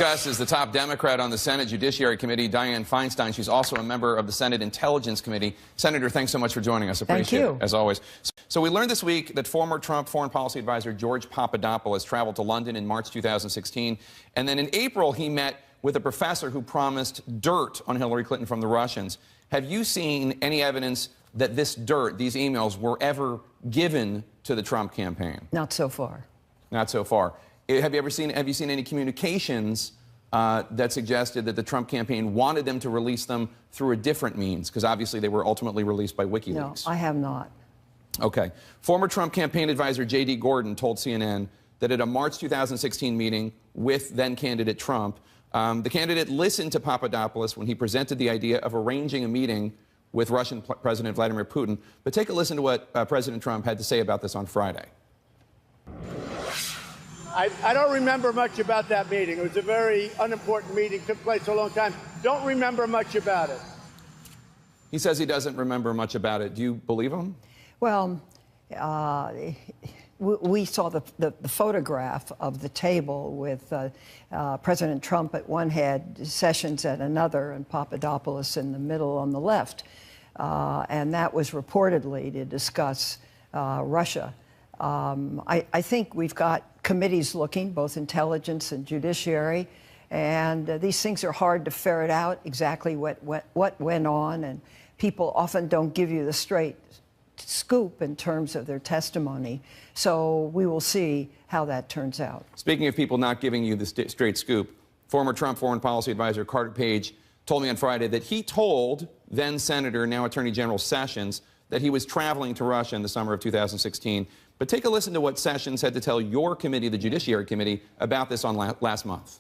discuss is the top Democrat on the Senate Judiciary Committee, Dianne Feinstein. She's also a member of the Senate Intelligence Committee. Senator, thanks so much for joining us. Appreciate it, as always. So we learned this week that former Trump foreign policy advisor George Papadopoulos traveled to London in March 2016. And then in April, he met with a professor who promised dirt on Hillary Clinton from the Russians. Have you seen any evidence that this dirt, these emails, were ever given to the Trump campaign? Not so far. Not so far. Have you seen any communications that suggested that the Trump campaign wanted them to release them through a different means? Because obviously they were ultimately released by WikiLeaks. No, I have not. Okay. Former Trump campaign advisor J.D. Gordon told CNN that at a March 2016 meeting with then-candidate Trump, the candidate listened to Papadopoulos when he presented the idea of arranging a meeting with Russian President Vladimir Putin. But take a listen to what President Trump had to say about this on Friday. I don't remember much about that meeting. It was a very unimportant meeting, took place a long time. Don't remember much about it. He says he doesn't remember much about it. Do you believe him? Well, we saw the photograph of the table with President Trump at one head, Sessions at another, and Papadopoulos in the middle on the left. And that was reportedly to discuss Russia. I think we've got committees looking, both intelligence and judiciary, and these things are hard to ferret out exactly what went on, and people often don't give you the straight scoop in terms of their testimony. So we will see how that turns out. Speaking of people not giving you the straight scoop, former Trump foreign policy advisor Carter Page told me on Friday that he told then Senator, now Attorney General Sessions, that he was traveling to Russia in the summer of 2016. But take a listen to what Sessions had to tell your committee, the Judiciary Committee, about this on last month.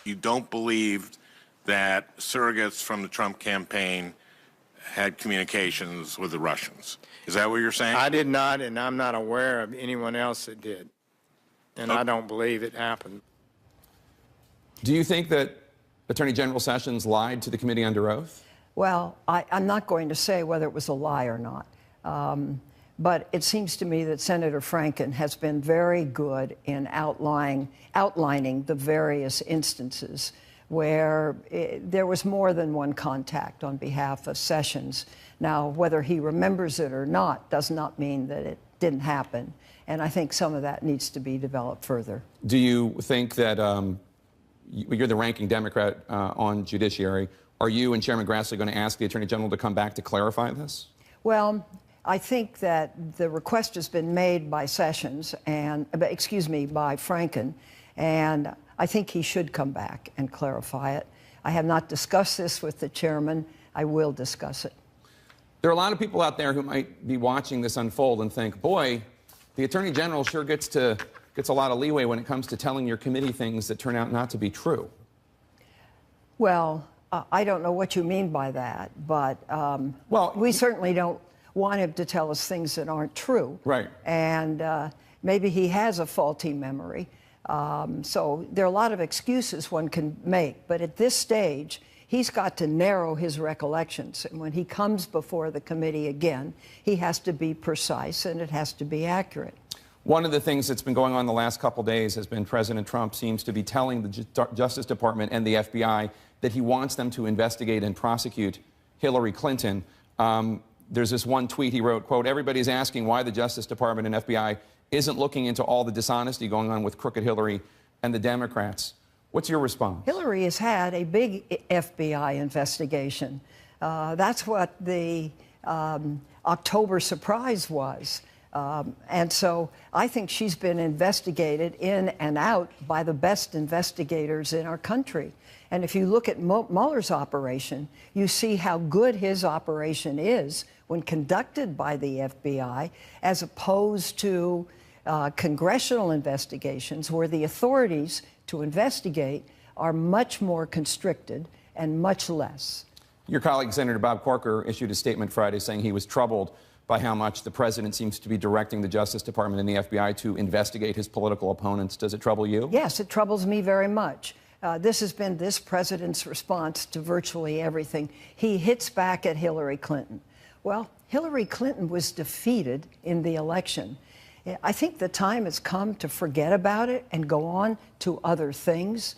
You don't believe that surrogates from the Trump campaign had communications with the Russians. Is that what you're saying? I did not, and I'm not aware of anyone else that did. And I don't believe it happened. Do you think that Attorney General Sessions lied to the committee under oath? Well, I'm not going to say whether it was a lie or not. But it seems to me that Senator Franken has been very good in outlining the various instances where there was more than one contact on behalf of Sessions. Now, whether he remembers it or not does not mean that it didn't happen. And I think some of that needs to be developed further. Do you think that you're the ranking Democrat on Judiciary? Are you and Chairman Grassley going to ask the Attorney General to come back to clarify this? Well, I think that the request has been made by Sessions and, by Franken, and I think he should come back and clarify it. I have not discussed this with the chairman. I will discuss it. There are a lot of people out there who might be watching this unfold and think, boy, the Attorney General sure gets a lot of leeway when it comes to telling your committee things that turn out not to be true. Well, I don't know what you mean by that, but we certainly don't want him to tell us things that aren't true. Right. And maybe he has a faulty memory. So there are a lot of excuses one can make. But at this stage, he's got to narrow his recollections. And when he comes before the committee again, he has to be precise and it has to be accurate. One of the things that's been going on the last couple days has been President Trump seems to be telling the Justice Department and the FBI that he wants them to investigate and prosecute Hillary Clinton. There's this one tweet he wrote, quote, "Everybody's asking why the Justice Department and FBI isn't looking into all the dishonesty going on with crooked Hillary and the Democrats." What's your response? Hillary has had a big FBI investigation. That's what the October surprise was. And so I think she's been investigated in and out by the best investigators in our country. And if you look at Mueller's operation, you see how good his operation is when conducted by the FBI, as opposed to congressional investigations where the authorities to investigate are much more constricted and much less. Your colleague, Senator Bob Corker, issued a statement Friday saying he was troubled by how much the president seems to be directing the Justice Department and the FBI to investigate his political opponents. Does it trouble you? Yes, it troubles me very much. This has been this president's response to virtually everything. He hits back at Hillary Clinton. Well, Hillary Clinton was defeated in the election. I think the time has come to forget about it and go on to other things.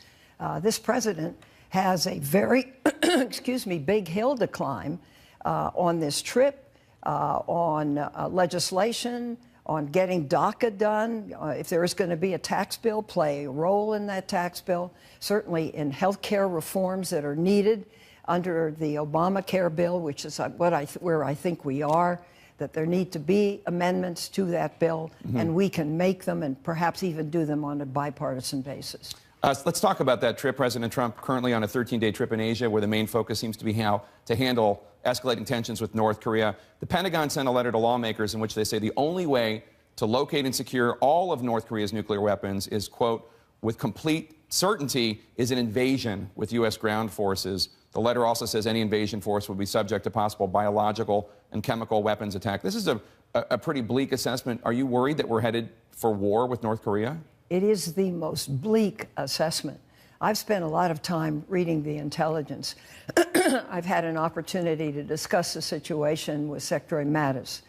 This president has a very, excuse me, big hill to climb on this trip, on legislation, on getting DACA done. If there is going to be a tax bill, play a role in that tax bill. Certainly in health care reforms that are needed under the Obamacare bill, which is where I think we are, that there need to be amendments to that bill, and we can make them and perhaps even do them on a bipartisan basis. Let's talk about that trip. President Trump currently on a 13-day trip in Asia, where the main focus seems to be how to handle escalating tensions with North Korea. The Pentagon sent a letter to lawmakers in which they say the only way to locate and secure all of North Korea's nuclear weapons is, quote, with complete certainty, is an invasion with U.S. ground forces. The letter also says any invasion force would be subject to possible biological and chemical weapons attack. This is a pretty bleak assessment. Are you worried that we're headed for war with North Korea? It is the most bleak assessment. I've spent a lot of time reading the intelligence. I've had an opportunity to discuss the situation with Secretary Mattis.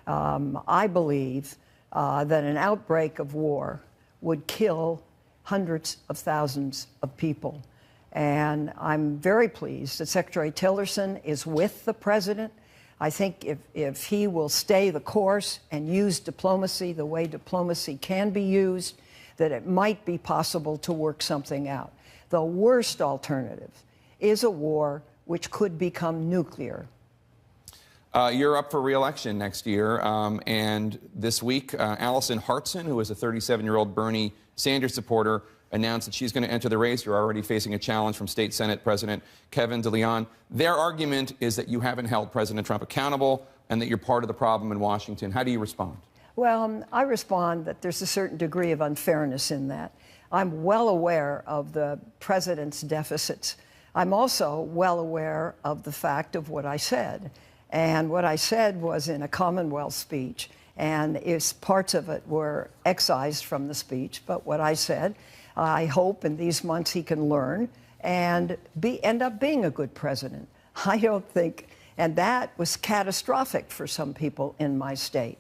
I believe that an outbreak of war would kill hundreds of thousands of people. And I'm very pleased that Secretary Tillerson is with the president. I think if he will stay the course and use diplomacy the way diplomacy can be used, that it might be possible to work something out. The worst alternative is a war which could become nuclear. You're up for re-election next year, and this week, Allison Hartson, who is a 37-year-old Bernie Sanders supporter, announced that she's going to enter the race. You're already facing a challenge from State Senate President Kevin DeLeon. Their argument is that you haven't held President Trump accountable and that you're part of the problem in Washington. How do you respond? Well, I respond that there's a certain degree of unfairness in that. I'm well aware of the president's deficits. I'm also well aware of the fact of what I said. And what I said was in a Commonwealth speech, and parts of it were excised from the speech. But what I said, I hope in these months he can learn and end up being a good president. I don't think, and that was catastrophic for some people in my state.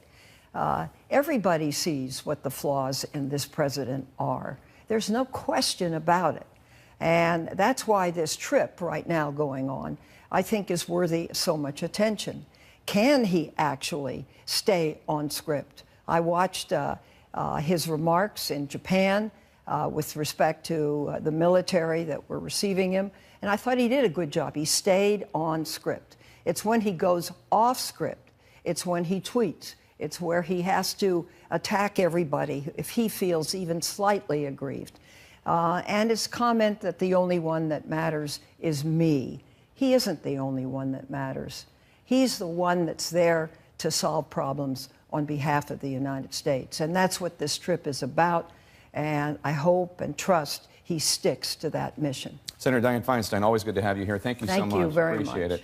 Everybody sees what the flaws in this president are. There's no question about it. And that's why this trip right now going on, I think, is worthy of so much attention. Can he actually stay on script? I watched his remarks in Japan with respect to the military that were receiving him, and I thought he did a good job. He stayed on script. It's when he goes off script, it's when he tweets, it's where he has to attack everybody if he feels even slightly aggrieved. And his comment that the only one that matters is me. He isn't the only one that matters. He's the one that's there to solve problems on behalf of the United States. And that's what this trip is about. And I hope and trust he sticks to that mission. Senator Dianne Feinstein, always good to have you here. Thank you so much. Thank you very much. Appreciate it.